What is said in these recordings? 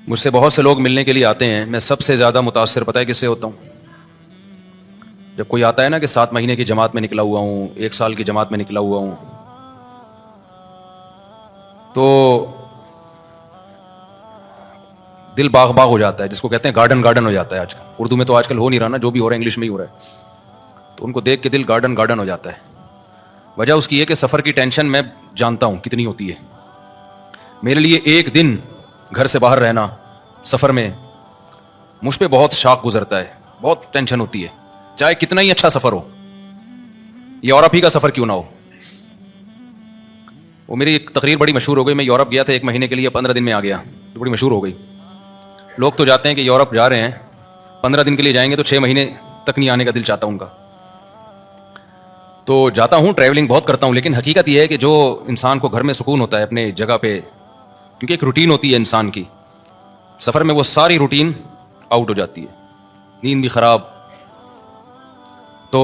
مجھ سے بہت سے لوگ ملنے کے لیے آتے ہیں، میں سب سے زیادہ متاثر پتہ ہے کس سے ہوتا ہوں؟ جب کوئی آتا ہے نا کہ 7 مہینے کی جماعت میں نکلا ہوا ہوں، 1 سال کی جماعت میں نکلا ہوا ہوں، تو دل باغ باغ ہو جاتا ہے، جس کو کہتے ہیں گارڈن گارڈن ہو جاتا ہے. آج کل اردو میں تو آج کل ہو نہیں رہا نا، جو بھی ہو رہا ہے انگلش میں ہی ہو رہا ہے. تو ان کو دیکھ کے دل گارڈن گارڈن ہو جاتا ہے. وجہ اس کی یہ کہ سفر کی ٹینشن میں جانتا ہوں کتنی ہوتی ہے. میرے لیے 1 دن گھر سے باہر رہنا سفر میں مجھ پہ بہت شاق گزرتا ہے، بہت ٹینشن ہوتی ہے، چاہے کتنا ہی اچھا سفر ہو، یورپ ہی کا سفر کیوں نہ ہو. وہ میری ایک تقریر بڑی مشہور ہو گئی، میں یورپ گیا تھا 1 مہینے کے لیے، 15 دن میں آ گیا، تو بڑی مشہور ہو گئی. لوگ تو جاتے ہیں کہ یورپ جا رہے ہیں 15 دن کے لیے جائیں گے تو 6 مہینے تک نہیں آنے کا دل چاہتا ان کا. تو جاتا ہوں، ٹریولنگ بہت کرتا ہوں، لیکن حقیقت یہ ہے کہ جو انسان کو گھر میں سکون ہوتا ہے اپنے جگہ پہ، کیونکہ ایک روٹین ہوتی ہے انسان کی، سفر میں وہ ساری روٹین آؤٹ ہو جاتی ہے، نیند بھی خراب. تو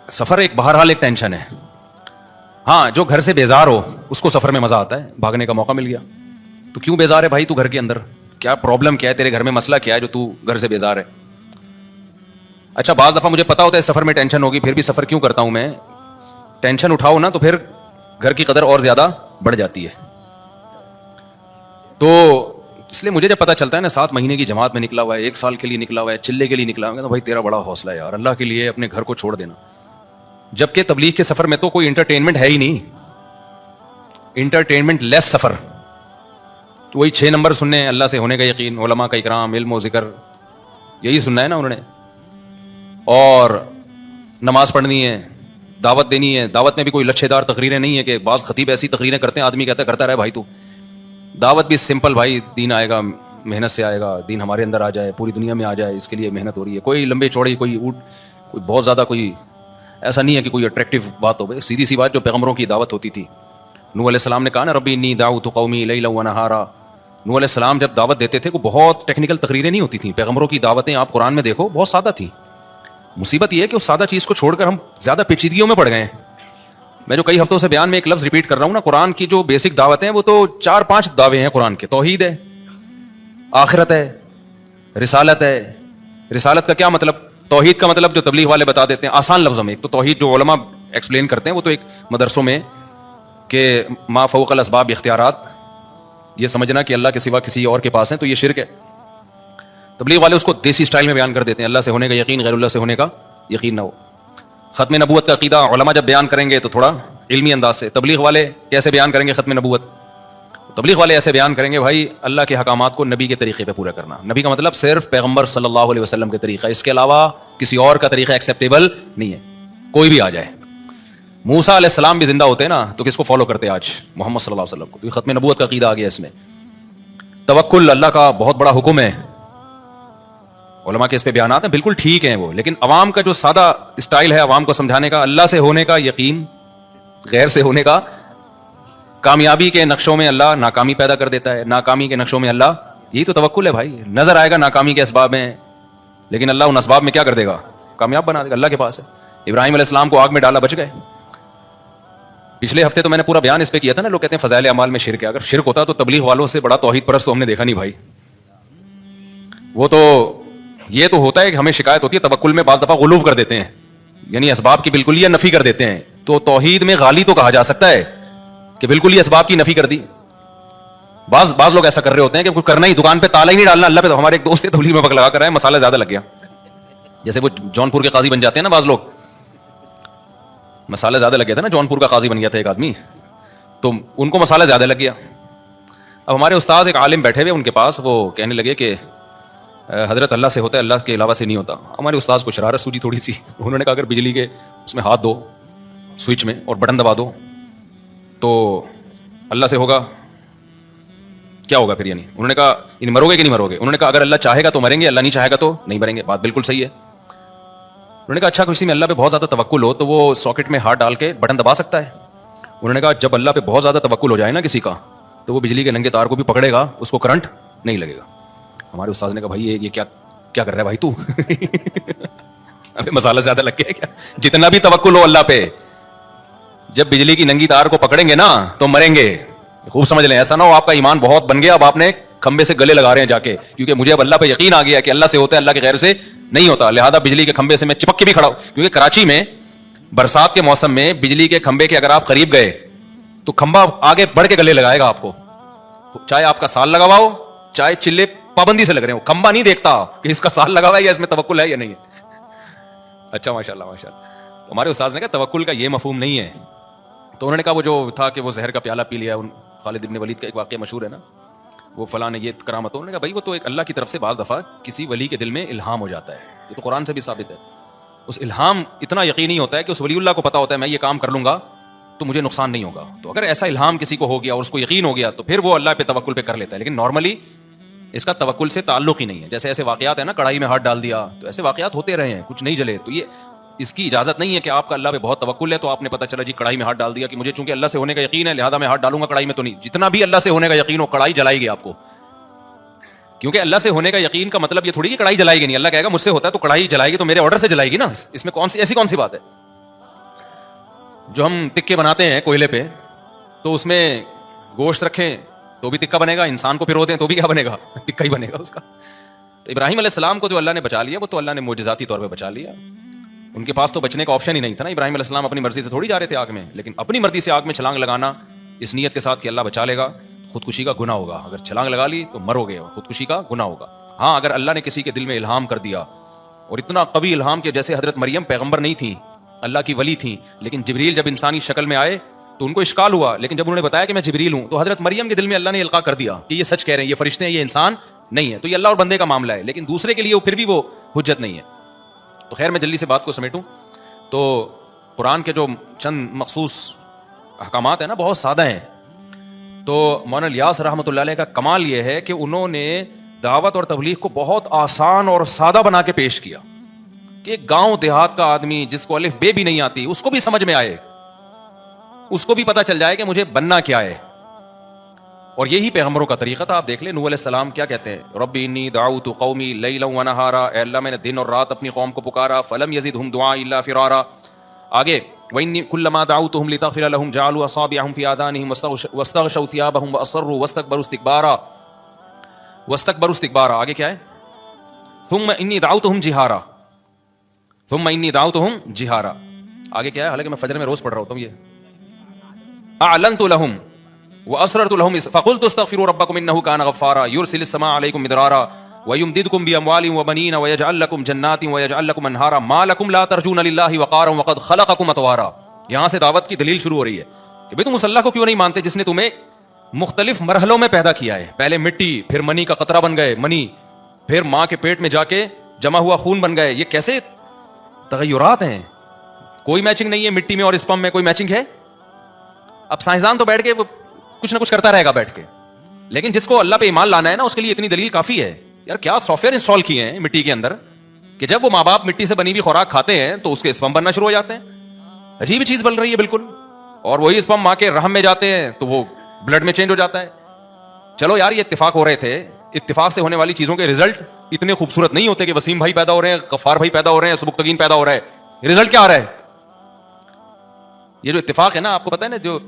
سفر ایک بہرحال ایک ٹینشن ہے. ہاں، جو گھر سے بیزار ہو اس کو سفر میں مزہ آتا ہے، بھاگنے کا موقع مل گیا. تو کیوں بیزار ہے بھائی تو گھر کے اندر؟ کیا پرابلم کیا ہے تیرے گھر میں، مسئلہ کیا ہے جو تو گھر سے بیزار ہے؟ اچھا، بعض دفعہ مجھے پتا ہوتا ہے سفر میں ٹینشن ہوگی، پھر بھی سفر کیوں کرتا ہوں میں؟ ٹینشن اٹھاؤ نا تو پھر گھر کی قدر اور زیادہ بڑھ جاتی ہے. تو اس لیے مجھے جب پتا چلتا ہے نا 7 مہینے کی جماعت میں نکلا ہوا ہے، 1 سال کے لیے نکلا ہوا ہے، چلے کے لیے نکلا ہوا ہے، تو بھائی تیرا بڑا حوصلہ ہے یار، اللہ کے لیے اپنے گھر کو چھوڑ دینا. جبکہ تبلیغ کے سفر میں تو کوئی انٹرٹینمنٹ ہے ہی نہیں، انٹرٹینمنٹ لیس سفر. تو وہی 6 نمبر سننے ہیں، اللہ سے ہونے کا یقین، علماء کا اکرام، علم و ذکر، یہی سننا ہے نا انہوں نے. اور نماز پڑھنی ہے، دعوت دینی ہے. دعوت میں بھی کوئی لچھے دار تقریریں نہیں ہے کہ بعض خطیب ایسی تقریریں کرتے ہیں آدمی کہتا ہے کرتا رہے بھائی. تو دعوت بھی سمپل، بھائی دین آئے گا، محنت سے آئے گا، دین ہمارے اندر آ جائے، پوری دنیا میں آ جائے، اس کے لیے محنت ہو رہی ہے. کوئی لمبے چوڑے، کوئی بہت زیادہ کوئی ایسا نہیں ہے کہ کوئی اٹریکٹیو بات ہو. سیدھی سی بات جو پیغمبروں کی دعوت ہوتی تھی. نوح علیہ السلام نے کہا نا ربی انی دعوت قومی لیلا و نہارا. نوح علیہ السلام جب دعوت دیتے تھے وہ بہت ٹیکنیکل تقریریں نہیں ہوتی تھیں. پیغمبروں کی دعوتیں آپ قرآن میں دیکھو بہت سادہ تھیں. مصیبت یہ ہے کہ اس سادہ چیز کو چھوڑ کر ہم زیادہ پیچیدگیوں میں پڑ گئے ہیں. میں جو کئی ہفتوں سے بیان میں ایک لفظ ریپیٹ کر رہا ہوں نا، قرآن کی جو بیسک دعوتیں ہیں وہ تو 4-5 دعوے ہیں قرآن کے. توحید ہے، آخرت ہے، رسالت ہے. رسالت کا کیا مطلب؟ توحید کا مطلب جو تبلیغ والے بتا دیتے ہیں آسان لفظوں میں. ایک تو توحید جو علماء ایکسپلین کرتے ہیں وہ تو ایک مدرسوں میں کہ ما فوق الاسباب اختیارات، یہ سمجھنا کہ اللہ کے سوا کسی اور کے پاس ہیں تو یہ شرک ہے. تبلیغ والے اس کو دیسی سٹائل میں بیان کر دیتے ہیں، اللہ سے ہونے کا یقین، غیر اللہ سے ہونے کا یقین نہ ہو. ختم نبوت کا عقیدہ علماء جب بیان کریں گے تو تھوڑا علمی انداز سے. تبلیغ والے کیسے بیان کریں گے ختم نبوت؟ تبلیغ والے ایسے بیان کریں گے بھائی اللہ کے حکامات کو نبی کے طریقے پہ پورا کرنا. نبی کا مطلب صرف پیغمبر صلی اللہ علیہ وسلم کے طریقہ، اس کے علاوہ کسی اور کا طریقہ ایکسیپٹیبل نہیں ہے، کوئی بھی آ جائے. موسیٰ علیہ السلام بھی زندہ ہوتے نا تو کس کو فالو کرتے آج؟ محمد صلی اللہ علیہ وسلم کو. تو ختم نبوت کا عقیدہ آ گیا اس میں. توکل اللہ کا بہت بڑا حکم ہے. علماء کے اس پہ بیانات ہیں، بالکل ٹھیک ہیں وہ، لیکن عوام کا جو سادہ اسٹائل ہے عوام کو سمجھانے کا، اللہ سے ہونے کا یقین، غیر سے ہونے کا. کامیابی کے نقشوں میں اللہ ناکامی پیدا کر دیتا ہے، ناکامی کے نقشوں میں اللہ، یہی تو توکل ہے بھائی. نظر آئے گا ناکامی کے اسباب میں، لیکن اللہ ان اسباب میں کیا کر دے گا؟ کامیاب بنا دے گا. اللہ کے پاس ہے. ابراہیم علیہ السلام کو آگ میں ڈالا، بچ گئے. پچھلے ہفتے تو میں نے پورا بیان اس پہ کیا تھا نا. لوگ کہتے ہیں فضائل اعمال میں شرک ہے. اگر شرک ہوتا تو تبلیغ والوں سے بڑا توحید پرست تو ہم نے دیکھا نہیں بھائی. وہ تو یہ تو ہوتا ہے کہ ہمیں شکایت ہوتی ہے توکل میں بعض دفعہ غلو کر دیتے ہیں، یعنی اسباب کی بالکل یہ نفی کر دیتے ہیں. تو توحید میں غالی تو کہا جا سکتا ہے کہ بالکل ہی اسباب کی نفی کر دی. بعض لوگ ایسا کر رہے ہوتے ہیں کہ کچھ کرنا ہی، دکان پہ تالا ہی نہیں ڈالنا اللہ پہ. تو ہمارے ایک دوست تبلیغ میں پک لگا کر رہا ہے، مسالہ زیادہ لگ گیا. جیسے وہ جونپور کے قاضی بن جاتے ہیں نا بعض لوگ، مسالہ زیادہ لگ گیا تھا نا، جونپور کا قاضی بن گیا تھا ایک آدمی، تو ان کو مسالہ زیادہ لگ گیا. اب ہمارے استاذ ایک عالم بیٹھے ہوئے ان کے پاس، وہ کہنے لگے کہ حضرت اللہ سے ہوتا ہے، اللہ کے علاوہ سے نہیں ہوتا. ہمارے استاذ کو شرارت سوجی تھوڑی سی. انہوں نے کہا اگر بجلی کے اس میں ہاتھ دو سوئچ میں اور بٹن دبا دو تو اللہ سے ہوگا، کیا ہوگا پھر؟ یعنی انہوں نے کہا یعنی مرو گے کہ نہیں مرو گے؟ انہوں نے کہا اگر اللہ چاہے گا تو مریں گے، اللہ نہیں چاہے گا تو نہیں مریں گے. بات بالکل صحیح ہے. انہوں نے کہا اچھا کسی میں اللہ پہ بہت زیادہ توکل ہو تو وہ ساکٹ میں ہاتھ ڈال کے بٹن دبا سکتا ہے؟ انہوں نے کہا جب اللہ پہ بہت زیادہ توکل ہو جائے نا کسی کا تو وہ بجلی کے ننگے تار کو بھی پکڑے گا، اس کو کرنٹ نہیں لگے گا. ہمارے استاذ نے کہا بھائی یہ کیا کر رہا ہے بھائی تو؟ ابھی مسالہ زیادہ لگ گیا کیا؟ جتنا بھی توکل ہو اللہ پہ، جب بجلی کی ننگی تار کو پکڑیں گے نا تو مریں گے. خوب سمجھ لیں، ایسا نہ ہو آپ کا ایمان بہت بن گیا اب آپ نے کھمبے سے گلے لگا رہے ہیں جا کے, کیونکہ مجھے اب اللہ پہ یقین آ گیا کہ اللہ سے ہوتا ہے, اللہ کے غیر سے نہیں ہوتا, لہذا بجلی کے کھمبے سے میں چپک کے بھی کھڑا ہوں. کیونکہ کراچی میں برسات کے موسم میں بجلی کے کھمبے کے اگر آپ قریب گئے تو کھمبا آگے بڑھ کے گلے لگائے گا آپ کو, چاہے آپ کا سال لگا ہوا ہو, چاہے چلے پابندی سے لگ رہے ہو, کھمبا نہیں دیکھتا کہ اس کا سال لگا ہوا ہے یا اس میں توکل ہے یا نہیں ہے. اچھا ماشاءاللہ ماشاءاللہ. تو ہمارے استاذ نے کہا توکل کا یہ مفہوم نہیں ہے. تو انہوں نے کہا وہ جو تھا کہ وہ زہر کا پیالہ پی لیا, خالد ابن ولید کا ایک واقعہ مشہور ہے نا, وہ فلاں نے یہ کرامت. انہوں نے کہا بھائی وہ تو ایک اللہ کی طرف سے بعض دفعہ کسی ولی کے دل میں الہام ہو جاتا ہے, یہ تو قرآن سے بھی ثابت ہے. اس الہام اتنا یقینی ہوتا ہے کہ اس ولی اللہ کو پتا ہوتا ہے میں یہ کام کر لوں گا تو مجھے نقصان نہیں ہوگا. تو اگر ایسا الہام کسی کو ہو گیا اور اس کو یقین ہو گیا تو پھر وہ اللہ پہ توکل پہ کر لیتا ہے. لیکن نارملی اس کا توکل سے تعلق ہی نہیں ہے. جیسے ایسے واقعات ہیں نا, کڑھائی میں ہاتھ ڈال دیا, تو ایسے واقعات ہوتے رہے ہیں, کچھ نہیں جلے. تو یہ اس کی اجازت نہیں ہے کہ آپ کا اللہ پہ بہت توکل ہے تو آپ نے پتا چلا جی کڑھائی میں ہاتھ ڈال دیا کہ مجھے چونکہ اللہ سے ہونے کا یقین ہے لہذا میں ہاتھ ڈالوں گا کڑھائی میں. تو نہیں, جتنا بھی اللہ سے ہونے کا یقین ہو کڑھائی جلائے گی آپ کو, کیونکہ اللہ سے ہونے کا یقین کا مطلب یہ تھوڑی کہ کڑھائی جلائے گی نہیں. اللہ کہے گا مجھ سے ہوتا ہے تو کڑھائی جلائے گی, تو میرے آرڈر سے جلائے گی نا. اس میں ایسی کون سی بات ہے. جو ہم تکے بناتے ہیں کوئلے پہ تو اس میں گوشت رکھیں تو بھی تکا بنے گا, انسان کو پھرو دیں تو بھی کیا بنے گا, تکا ہی بنے گا اس کا. تو ابراہیم علیہ السلام کو جو اللہ نے بچا لیا وہ تو اللہ نے معجزاتی طور پہ بچا لیا. ان کے پاس تو بچنے کا آپشن ہی نہیں تھا نا. ابراہیم علیہ السلام اپنی مرضی سے تھوڑی جا رہے تھے آگ میں, لیکن اپنی مرضی سے آگ میں چھلانگ لگانا اس نیت کے ساتھ کہ اللہ بچا لے گا, خودکشی کا گناہ ہوگا. اگر چھلانگ لگا لی تو مرو گے, خودکشی کا گناہ ہوگا. ہاں اگر اللہ نے کسی کے دل میں الہام کر دیا, اور اتنا قوی الہام کہ جیسے حضرت مریم پیغمبر نہیں تھی, اللہ کی ولی تھی, لیکن جبریل جب انسانی شکل میں آئے تو ان کو اشکال ہوا, لیکن جب انہوں نے بتایا کہ میں جبریل ہوں تو حضرت مریم کے دل میں اللہ نے القاء کر دیا کہ یہ سچ کہہ رہے ہیں, یہ فرشتے ہیں, یہ انسان نہیں ہے. تو یہ اللہ اور بندے کا معاملہ ہے, لیکن دوسرے کے لیے پھر بھی وہ حجت نہیں ہے. تو خیر میں جلدی سے بات کو سمیٹوں تو قرآن کے جو چند مخصوص احکامات ہیں نا بہت سادہ ہیں. تو مولانا الیاس رحمۃ اللہ علیہ کا کمال یہ ہے کہ انہوں نے دعوت اور تبلیغ کو بہت آسان اور سادہ بنا کے پیش کیا کہ گاؤں دیہات کا آدمی جس کو الف بے بھی نہیں آتی اس کو بھی سمجھ میں آئے, اس کو بھی پتا چل جائے کہ مجھے بننا کیا ہے. اور یہی پیغمبروں کا طریقہ تھا. آپ دیکھ لیں نوح علیہ السلام کیا کہتے ہیں, ربی انی دعوت قومی لیلا ونہارا, اے اللہ میں نے دن اور رات اپنی قوم کو پکارا, فلم یزدہم دعائی الا فرارا. آگے وانی کلما دعوتہم لتغفر لہم جعلوا اصابعہم فی آذانہم واستغشوا ثیابہم واصروا واستکبروا استکبارا. آگے کیا ہے, ثم انی دعوتہم جہارا, ثم انی دعوتہم جہارا. آگے کیا ہے, حالانکہ میں فجر میں روز پڑھ رہا ہوتا ہوں, یہ اعلنت لہم واسررت لهم فقلت استغفروا ربكم انه كان غفارا يرسل السماء عليكم مدرارا ويمددكم باموال وبنين ويجعل لكم جنات ويجعل لكم انهارا ما لكم لا ترجون لله وقارا وقد خلقكم اطوارا. یہاں سے دعوت کی دلیل شروع ہو رہی ہے کہ بھئی تم اس اللہ کو کیوں نہیں مانتے جس نے تمہیں مختلف مرحلوں میں پیدا کیا ہے. پہلے مٹی, پھر منی کا قطرہ بن گئے منی, پھر ماں کے پیٹ میں جا کے جمع ہوا خون بن گئے. یہ کیسے تغیرات ہیں, کوئی میچنگ نہیں ہے مٹی میں اور اسپم میں, کوئی میچنگ ہے. اب سائنسدان تو بیٹھ کے کچھ نہ کچھ کرتا رہے گا بیٹھ کے, لیکن جس کو اللہ پہ ایمان لانا ہے نا اس کے لیے اتنی دلیل کافی ہے. یار کیا سافٹ ویئر انسٹال کیے ہیں مٹی کے اندر کہ جب وہ ماں باپ مٹی سے بنی ہوئی خوراک کھاتے ہیں تو اس کے اسپم بننا شروع ہو جاتے ہیں. عجیب چیز بن رہی ہے بالکل, اور وہی اسپم ماں کے رحم میں جاتے ہیں تو وہ بلڈ میں چینج ہو جاتا ہے. چلو یار یہ اتفاق ہو رہے تھے, اتفاق سے ہونے والی چیزوں کے رزلٹ اتنے خوبصورت نہیں ہوتے کہ وسیم بھائی پیدا ہو رہے ہیں, غفار بھائی پیدا ہو رہے ہیں, سبکتگین پیدا ہو رہا ہے, رزلٹ کیا آ رہا ہے. یہ جو اتفاق ہے نا, آپ کو پتا ہے نا, جو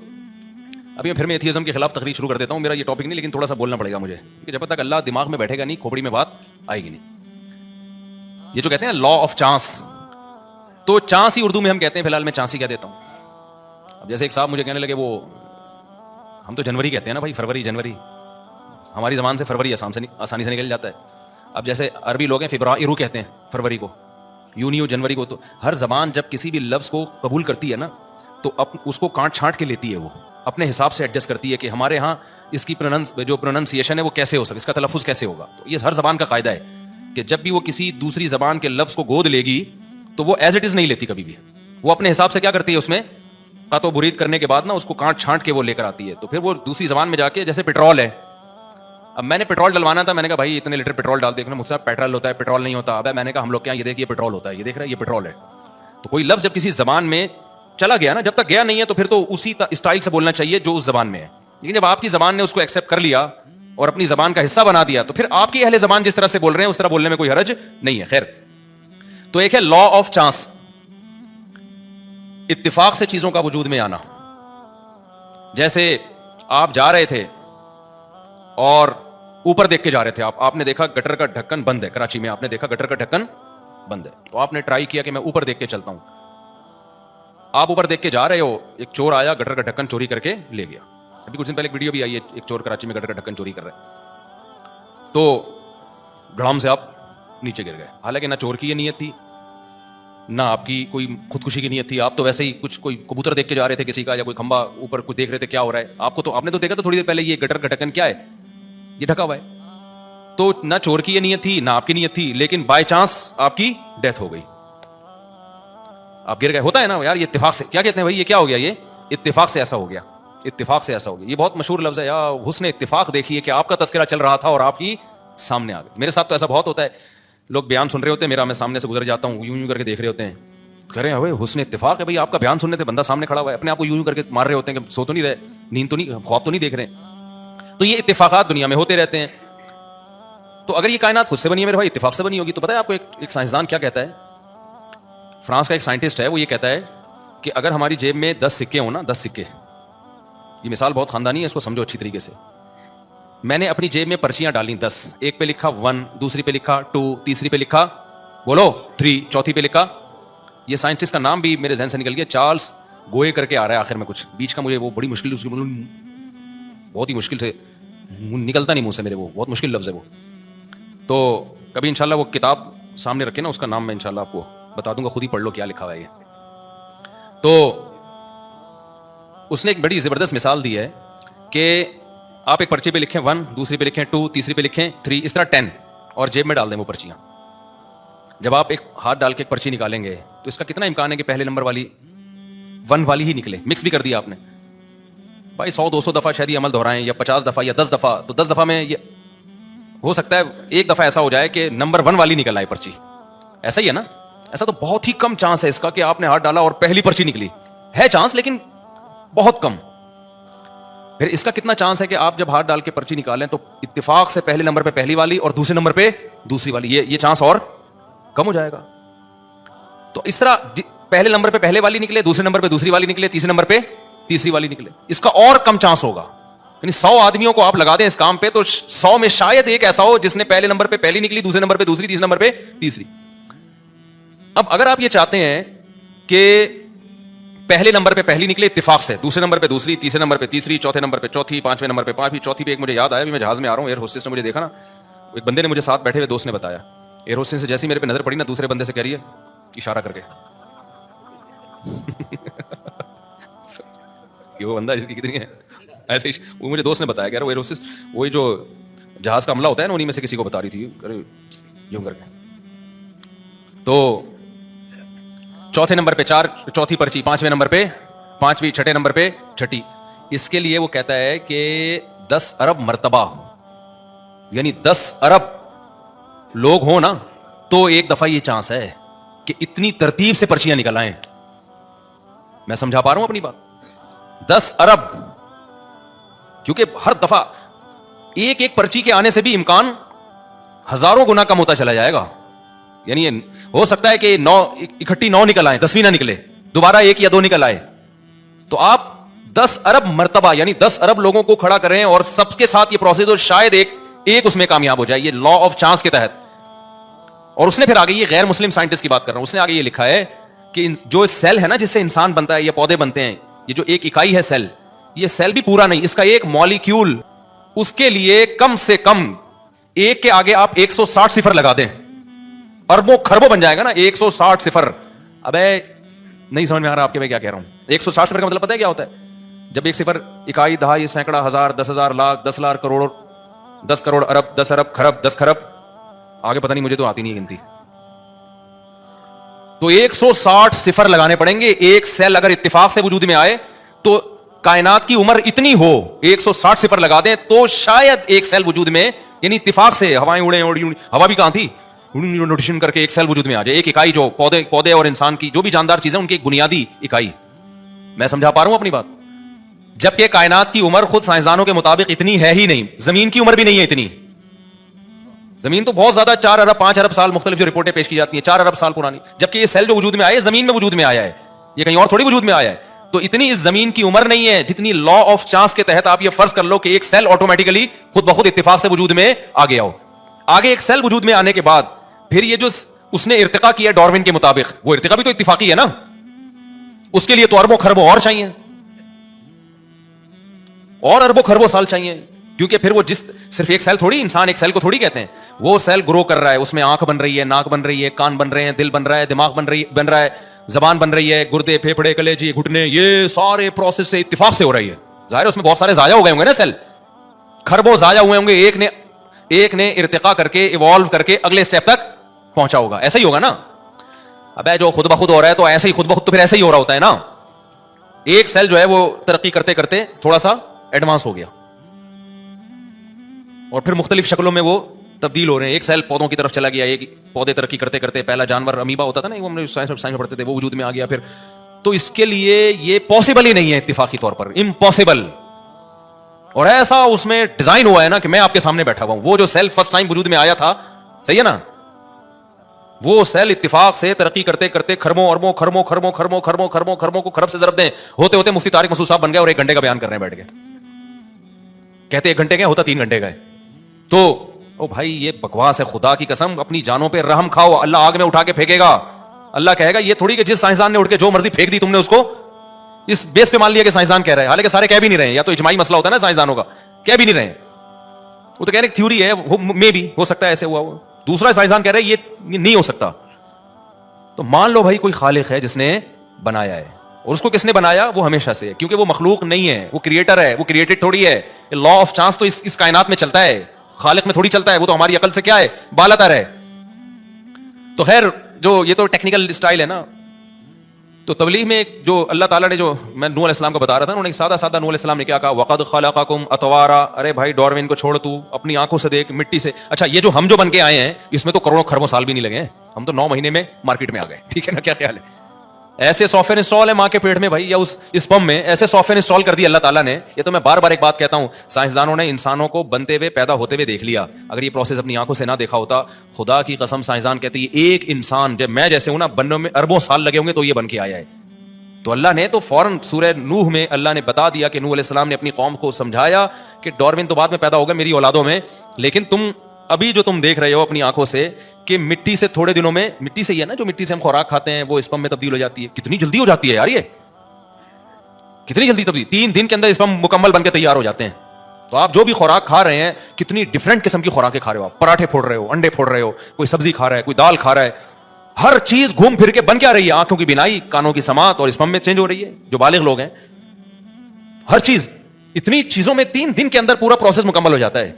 ابھی میں پھر میں ایتھیزم کے خلاف تقریر شروع کر دیتا ہوں, میرا یہ ٹاپک نہیں لیکن تھوڑا سا بولنا پڑے گا مجھے کہ جب تک اللہ دماغ میں بیٹھے گا نہیں کھوپڑی میں بات آئے گی نہیں. یہ جو کہتے ہیں نا لا آف چانس, تو چانس ہی اردو میں ہم کہتے ہیں, فی الحال میں چانس ہی کہہ دیتا ہوں. اب جیسے ایک صاحب مجھے کہنے لگے وہ ہم تو جنوری کہتے ہیں نا بھائی, فروری جنوری, ہماری زبان سے فروری آسانی سے نکل جاتا ہے. اب جیسے عربی لوگ ہیں فبرائرو کہتے ہیں فروری کو, یونیو جنوری کو. تو ہر زبان جب کسی بھی لفظ کو قبول کرتی ہے نا تو اس کو کانٹ چھانٹ کے لیتی ہے, وہ اپنے حساب سے ایڈجسٹ کرتی ہے کہ ہمارے ہاں اس کی جو پروننسیشن ہے وہ کیسے ہو سکے, اس کا تلفظ کیسے ہوگا. تو یہ ہر زبان کا قاعدہ ہے کہ جب بھی وہ کسی دوسری زبان کے لفظ کو گود لے گی تو وہ ایز اٹ از نہیں لیتی کبھی بھی, وہ اپنے حساب سے کیا کرتی ہے, اس میں قط و برید کرنے کے بعد نا اس کو کانٹ چھانٹ کے وہ لے کر آتی ہے. تو پھر وہ دوسری زبان میں جا کے, جیسے پیٹرول ہے, اب میں نے پیٹرول ڈلوانا تھا, میں نے کہا بھائی اتنے لیٹر پیٹرول ڈال, دیکھنا مجھ سے پیٹرول ہوتا ہے پیٹرول نہیں ہوتا. اب میں نے کہا ہم لوگ کیا, یہ دیکھ یہ پیٹرول ہوتا ہے, یہ دیکھ رہا ہے یہ پیٹرول ہے. تو کوئی لفظ جب کسی زبان میں چلا گیا نا, جب تک گیا نہیں ہے تو پھر تو اسی اسٹائل سے بولنا چاہیے جو اس زبان میں ہے. لیکن جب آپ کی زبان نے اس کو ایکسیپٹ کر لیا اور اپنی زبان کا حصہ بنا دیا تو پھر آپ کی اہل زبان جس طرح سے بول رہے ہیں اس طرح بولنے میں کوئی حرج نہیں ہے. خیر, تو ایک ہے لا آف چانس, اتفاق سے چیزوں کا وجود میں آنا. جیسے آپ جا رہے تھے اور اوپر دیکھ کے جا رہے تھے آپ نے دیکھا گٹر کا ڈھکن بند ہے, کراچی میں آپ نے دیکھا گٹر کا ڈھکن بند ہے, تو آپ نے ٹرائی کیا کہ میں اوپر دیکھ کے چلتا ہوں. آپ اوپر دیکھ کے جا رہے ہو, ایک چور آیا گٹر کا ڈھکن چوری کر کے لے گیا. ابھی کچھ دن پہلے ایک ویڈیو بھی آئی ہے, ایک چور کراچی میں گٹر کا ڈھکن چوری کر رہا ہے, تو گڑام سے آپ نیچے گر گئے. حالانکہ نہ چور کی یہ نیت تھی, نہ آپ کی کوئی خودکشی کی نیت تھی, آپ تو ویسے ہی کچھ کوئی کبوتر دیکھ کے جا رہے تھے کسی کا, یا کوئی کھمبا اوپر کوئی دیکھ رہے تھے کیا ہو رہا ہے. آپ نے تو دیکھا تو تھوڑی دیر پہلے یہ گٹر کا ڈھکن کیا ہے, یہ ڈھکا ہوا ہے. تو نہ چور کی یہ نیت تھی نہ آپ کی نیت تھی, لیکن بائی چانس آپ کی ڈیتھ ہو گئی, آپ گر گئے. ہوتا ہے نا یار, یہ اتفاق سے, کیا کہتے ہیں بھائی, یہ کیا ہو گیا, یہ اتفاق سے ایسا ہو گیا, اتفاق سے ایسا ہو گیا. یہ بہت مشہور لفظ ہے, یا حسن اتفاق دیکھیے کہ آپ کا تذکرہ چل رہا تھا اور آپ ہی سامنے آ گئے. میرے ساتھ تو ایسا بہت ہوتا ہے, لوگ بیان سن رہے ہوتے ہیں میرا, میں سامنے سے گزر جاتا ہوں, یوں کر کے دیکھ رہے ہوتے ہیں, کہہ رہے ہیں بھائی حسن اتفاق ہے بھائی, آپ کا بیان سننے تھے, بندہ سامنے کھڑا ہوا ہے, اپنے آپ کو یوں کر کے مار رہے ہوتے ہیں کہ سو تو نہیں رہے, نیند تو نہیں, خواب تو نہیں دیکھ رہے. تو یہ اتفاقات دنیا میں ہوتے رہتے ہیں. تو اگر یہ کائنات خود سے بنی ہے میرے بھائی, اتفاق سے بنی ہوگی, تو پتہ ہے آپ کو ایک سائنسدان کیا کہتا ہے, فرانس کا ایک سائنٹسٹ ہے, وہ یہ کہتا ہے کہ اگر ہماری جیب میں 10 سکے ہوں نا, 10 سکے, یہ مثال بہت خاندانی ہے, اس کو سمجھو اچھی طریقے سے. میں نے اپنی جیب میں پرچیاں ڈالیں 10, ایک پہ لکھا 1, دوسری پہ لکھا 2, تیسری پہ لکھا بولو 3, چوتھی پہ لکھا, یہ سائنٹسٹ کا نام بھی میرے ذہن سے نکل گیا, چارلس گوئے کر کے آ رہا ہے آخر میں, کچھ بیچ کا مجھے وہ بڑی مشکل, اس کی بہت ہی مشکل سے نکلتا نہیں منہ سے میرے, وہ بہت مشکل لفظ ہے وہ. تو کبھی انشاءاللہ وہ کتاب سامنے رکھے نا, اس کا نام میں انشاءاللہ آپ کو بتا دوں گا, خود ہی پڑھ لو کیا لکھا ہوا ہے یہ. تو اس نے ایک بڑی زبردست مثال دی ہے کہ آپ ایک پرچی پہ لکھیں 1, دوسری پہ لکھیں 2, تیسری پہ لکھیں 3, اس طرح 10, اور جیب میں ڈال دیں وہ پرچیاں. جب آپ ایک ہاتھ ڈال کے ایک پرچی نکالیں گے تو اس کا کتنا امکان ہے کہ پہلے نمبر والی 1 والی ہی نکلے, مکس بھی کر دیا آپ نے بھائی, 100-200 دفعہ شاید یہ عمل دہرائیں, یا 50 دفعہ یا 10 دفعہ, تو 10 دفعہ میں یہ ہو سکتا ہے ایک دفعہ ایسا ہو جائے کہ نمبر 1 والی نکل آئے پرچی. ایسا ہی ہے نا, ایسا تو بہت ہی کم چانس ہے اس کا کہ آپ نے ہاتھ ڈالا اور پہلی پرچی نکلی, ہے چانس لیکن بہت کم. پھر اس کا کتنا چانس ہے کہ آپ جب ہاتھ ڈال کے پرچی نکالیں تو اتفاق سے پہلے نمبر پہ پہلی والی اور دوسرے نمبر پہ دوسری والی, یہ چانس اور کم ہو جائے گا. تو اس طرح پہلے نمبر پہ پہلے والی نکلے, دوسرے نمبر پہ دوسری والی نکلے, تیسرے نمبر پہ تیسری والی نکلے, اس کا اور کم چانس ہوگا. یعنی 100 آدمیوں کو آپ لگا دیں اس کام پہ تو 100 میں شاید ایک ایسا ہو جس نے پہلے نمبر پہ پہلی نکلی, دوسرے نمبر پہ دوسری, تیسرے نمبر پہ تیسری. اب اگر آپ یہ چاہتے ہیں کہ پہلے نمبر پہ پہلی نکلے اتفاق سے, دوسرے نمبر پہ دوسری, تیسرے نمبر پہ تیسری, چوتھے نمبر پہ چوتھی, پانچویں نمبر پہ پانچویں, چوتھی پہ ایک, مجھے یاد آیا میں جہاز میں آ رہا ہوں, ایئر ہوسٹس نے مجھے دیکھا نا, ایک بندے نے مجھے ساتھ بیٹھے ہوئے دوست نے بتایا, ایئر ہوسٹس سے جیسی میرے پہ نظر پڑی نا, دوسرے بندے سے کہہ رہی ہے اشارہ کر کے یہ وہ بندہ اس کی کتنی ہے, ایسے وہ مجھے دوست نے بتایا, کہہ رہا ایئر ہوسٹس وہی جو جہاز کا عملہ ہوتا ہے نا, انہیں میں سے کسی کو بتا رہی تھی یوں کر کے. تو چوتھے نمبر پہ 4, چوتھی پرچی, پانچویں نمبر پہ پانچویں, چھٹے نمبر پہ چھٹی. اس کے لیے وہ کہتا ہے کہ 10 ارب مرتبہ, یعنی 10 ارب لوگ ہوں نا تو ایک دفعہ یہ چانس ہے کہ اتنی ترتیب سے پرچیاں نکل آئیں. میں سمجھا پا رہا ہوں اپنی بات, 10 ارب, کیونکہ ہر دفعہ ایک ایک پرچی کے آنے سے بھی امکان ہزاروں گنا کم ہوتا چلا جائے گا. یعنی ہو سکتا ہے کہ 9 اکٹھی 9 نکل آئیں, 10ویں نہ نکلے, دوبارہ 1 یا 2 نکل آئے. تو آپ 10 ارب مرتبہ یعنی 10 ارب لوگوں کو کھڑا کریں اور سب کے ساتھ یہ پروسیس ہو, شاید ایک اس میں کامیاب ہو جائے, یہ لا آف چانس کے تحت. اور اس نے پھر آگے, یہ غیر مسلم سائنٹسٹ کی بات کر رہا ہوں, اس نے آگے یہ لکھا ہے کہ جو سیل ہے نا جس سے انسان بنتا ہے یا پودے بنتے ہیں, یہ جو ایک اکائی ہے سیل, یہ سیل بھی پورا نہیں, اس کا ایک مالیکیول, اس کے لیے کم سے کم ایک کے آگے آپ 160 صفر لگا دیں, اربوں خربوں بن جائے گا نا, 160 صفر. ابے نہیں سمجھ میں آ رہا آپ کے میں کیا کہہ رہا ہوں. 160 صفر کا مطلب پتہ ہے کیا ہوتا ہے؟ جب ایک صفر اکائی, دہائی, سینکڑا, ہزار, 10,000, لاکھ, 10 لاکھ, کروڑ, 10 کروڑ, ارب, 10 ارب, خرب, 10 خرب, آگے پتہ نہیں, مجھے تو آتی نہیں گنتی. تو 160 صفر لگانے پڑیں گے. ایک سیل اگر اتفاق سے وجود میں آئے تو کائنات کی عمر اتنی ہو, 160 صفر لگا دیں تو شاید ایک سیل وجود میں, یعنی اتفاق سے ہوائیں اڑیں, ہوا بھی کہاں تھی, نوٹیشن کر کے ایک سیل وجود میں آ جائے, ایک اکائی جو پودے اور انسان کی جو بھی جاندار چیزیں ان کی ایک بنیادی اکائی. میں سمجھا پا رہا ہوں اپنی بات. جبکہ کائنات کی عمر خود سائنسدانوں کے مطابق اتنی ہے ہی نہیں, زمین کی عمر بھی نہیں ہے اتنی. زمین تو بہت زیادہ 4 ارب 5 ارب سال, مختلف جو رپورٹیں پیش کی جاتی ہیں 4 ارب سال پرانی, جبکہ یہ سیل جو وجود میں آئے زمین میں وجود میں آیا ہے, یہ کہیں اور تھوڑی وجود میں آیا ہے. تو اتنی اس زمین کی عمر نہیں ہے جتنی لا آف چانس کے تحت آپ یہ فرض کر لو کہ ایک سیل آٹومیٹیکلی خود بخود اتفاق سے وجود میں آ گیا ہو. آگے ایک سیل وجود میں آنے کے بعد پھر یہ جو اس نے ارتقا کیا ڈارون کے مطابق, وہ ارتقا بھی تو اتفاقی ہے نا, اس کے لیے تو اربوں خربوں اور چاہیے, اور اربوں خربوں سال چاہیے, کیونکہ پھر وہ صرف ایک سیل تھوڑی, انسان ایک سیل کو تھوڑی کہتے ہیں, وہ سیل گرو کر رہا ہے, اس میں آنکھ بن رہی ہے, ناک بن رہی ہے, کان بن رہے ہیں, دل بن رہا ہے, دماغ بن رہا ہے, زبان بن رہی ہے, گردے, پھیپھڑے, کلیجی, گھٹنے, یہ سارے پروسیس سے اتفاق سے ہو رہی ہے. ظاہر ہے اس میں بہت سارے ضائع ہو گئے ہوں گے نا سیل, خربوں ضائع ہوئے ہوں گے, ایک نے ارتقا کر کے ایوالو کر کے اگلے اسٹیپ تک پہنچا ہوگا. ایسا ہی ہوگا نا. ابے جو خود بخود ہو رہا ہے تو ایسے ہی خود بخود تو پھر ایسے ہی ہو رہا ہوتا ہے نا. ایک سیل جو ہے وہ ترقی کرتے کرتے تھوڑا سا ایڈوانس ہو گیا اور پھر مختلف شکلوں میں وہ تبدیل ہو رہے ہیں. ایک سیل پودوں کی طرف چلا گیا, ایک پودے ترقی کرتے کرتے پہلا جانور امیبا ہوتا تھا نا, وہ ہم نے سائنس میں پڑھتے تھے, وہ وجود میں آ گیا. پھر تو اس کے لیے یہ پاسبل ہی نہیں ہے اتفاقی طور پر, امپاسبل. اور ایسا اس میں ڈیزائن ہوا ہے نا کہ میں آپ کے سامنے بیٹھا ہوا ہوں. وہ جو سیل فرسٹ ٹائم وجود میں آیا تھا, صحیح ہے نا, وہ سیل اتفاق سے ترقی کرتے کرتے خربوں اربوں خربوں خربوں خربوں خربوں خربوں خربوں کو خرب سے ضرب دیں ہوتے ہوتے مفتی طارق مسعود صاحب بن گئے اور 1 گھنٹے کا بیان کر رہے ہیں بیٹھ کے. کہتے 1 گھنٹے کا ہوتا 3 گھنٹے کا ہے. تو او بھائی یہ بکواس ہے, خدا کی قسم اپنی جانوں پہ رحم کھاؤ, اللہ آگ میں اٹھا کے پھینکے گا. اللہ کہے گا یہ تھوڑی کہ جس سائنسدان نے اٹھ کے جو مرضی پھینک دی تم نے اس کو اس بیس پہ مان لیا کہ سائنسدان کہہ رہا ہے, حالانکہ سارے کہہ بھی نہیں رہے ہیں. یا تو اجماعی مسئلہ ہوتا ہے نا سائنسدانوں کا, کہہ بھی نہیں رہے ہیں, وہ تو کہہ رہے تھیوری ہے, میں بھی ہو سکتا ہے ایسے ہوا ہو. دوسرا سائنسدان کہہ رہے ہیں یہ نہیں ہو سکتا. تو مان لو بھائی کوئی خالق ہے جس نے بنایا ہے, اور اس کو کس نے بنایا, وہ ہمیشہ سے, کیونکہ وہ مخلوق نہیں ہے, وہ کریٹر ہے, وہ کریٹڈ تھوڑی ہے. لا آف چانس تو اس کائنات میں چلتا ہے, خالق میں تھوڑی چلتا ہے, وہ تو ہماری عقل سے کیا ہے, بالاتر ہے. تو خیر جو یہ تو ٹیکنیکل اسٹائل ہے نا. تو تبلیغ میں جو اللہ تعالیٰ نے جو میں نوح علیہ السلام کا بتا رہا تھا, انہوں نے سادہ سادہ نوح علیہ السلام نے کیا کہا, وقد خلقکم اطوارا. ارے بھائی ڈاروین کو چھوڑ, تو اپنی آنکھوں سے دیکھ, مٹی سے. اچھا یہ جو ہم جو بن کے آئے ہیں اس میں تو کروڑوں خربوں سال بھی نہیں لگے ہیں, ہم تو 9 مہینے میں مارکیٹ میں آ گئے. ٹھیک ہے نا, کیا خیال ہے. ایسے سافٹ ویئر انسٹال ہے ماں کے پیٹ میں بھائی, یا اس اسپم میں ایسے سافٹ ویئر انسٹال کر دی اللہ تعالیٰ نے. یہ تو میں بار بار ایک بات کہتا ہوں, سائنسدانوں نے انسانوں کو بنتے ہوئے پیدا ہوتے ہوئے دیکھ لیا. اگر یہ پروسیس اپنی آنکھوں سے نہ دیکھا ہوتا, خدا کی قسم سائنسدان کہتے ہیں ایک انسان جب میں جیسے ہوں نا بننے میں اربوں سال لگے ہوں گے تو یہ بن کے آیا ہے. تو اللہ نے تو فوراً سورہ نوح میں اللہ نے بتا دیا کہ نوح علیہ السلام نے اپنی قوم کو سمجھایا کہ ڈاروین تو بعد میں پیدا ہوگا میری اولادوں میں, لیکن تم ابھی جو تم دیکھ رہے ہو اپنی آنکھوں سے کہ مٹی سے تھوڑے دنوں میں, مٹی سے ہی ہے نا جو مٹی سے ہم خوراک کھاتے ہیں وہ اسپم میں تبدیل ہو جاتی ہے. کتنی جلدی ہو جاتی ہے یار, یہ کتنی جلدی تبدیل, 3 دن کے اندر اسپم مکمل بن کے تیار ہو جاتے ہیں. تو آپ جو بھی خوراک کھا رہے ہیں کتنی ڈفرینٹ قسم کی خوراکیں کھا رہے ہو, آپ پراٹھے پھوڑ رہے ہو, انڈے پھوڑ رہے ہو, کوئی سبزی کھا رہا ہے, کوئی دال کھا رہا ہے, ہر چیز گھوم پھر کے بن کیا رہی ہے, آنکھوں کی بینائی, کانوں کی سماعت اور اسپم میں چینج ہو رہی ہے. جو بالغ لوگ ہیں ہر چیز, اتنی چیزوں میں 3 دن کے اندر پورا پروسیس مکمل ہو جاتا ہے.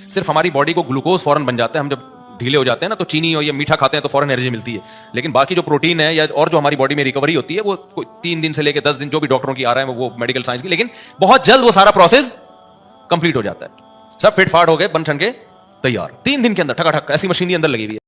صرف ہماری باڈی کو گلوکوز فوراً بن جاتا ہے, ہم جب ڈھیلے ہو جاتے ہیں نا تو چینی اور یہ میٹھا کھاتے ہیں تو فوراً انرجی ملتی ہے, لیکن باقی جو پروٹین ہے یا اور جو ہماری باڈی میں ریکوری ہوتی ہے وہ 3 دن سے لے کے 10 دن جو بھی ڈاکٹروں کی آ رہا ہے وہ میڈیکل سائنس کی, لیکن بہت جلد وہ سارا پروسیس کمپلیٹ ہو جاتا ہے. سب فٹ فاٹ ہو گئے, بن ٹھن کے تیار 3 دن کے اندر, ٹھکا ٹھک ایسی مشین اندر لگی ہوئی ہے.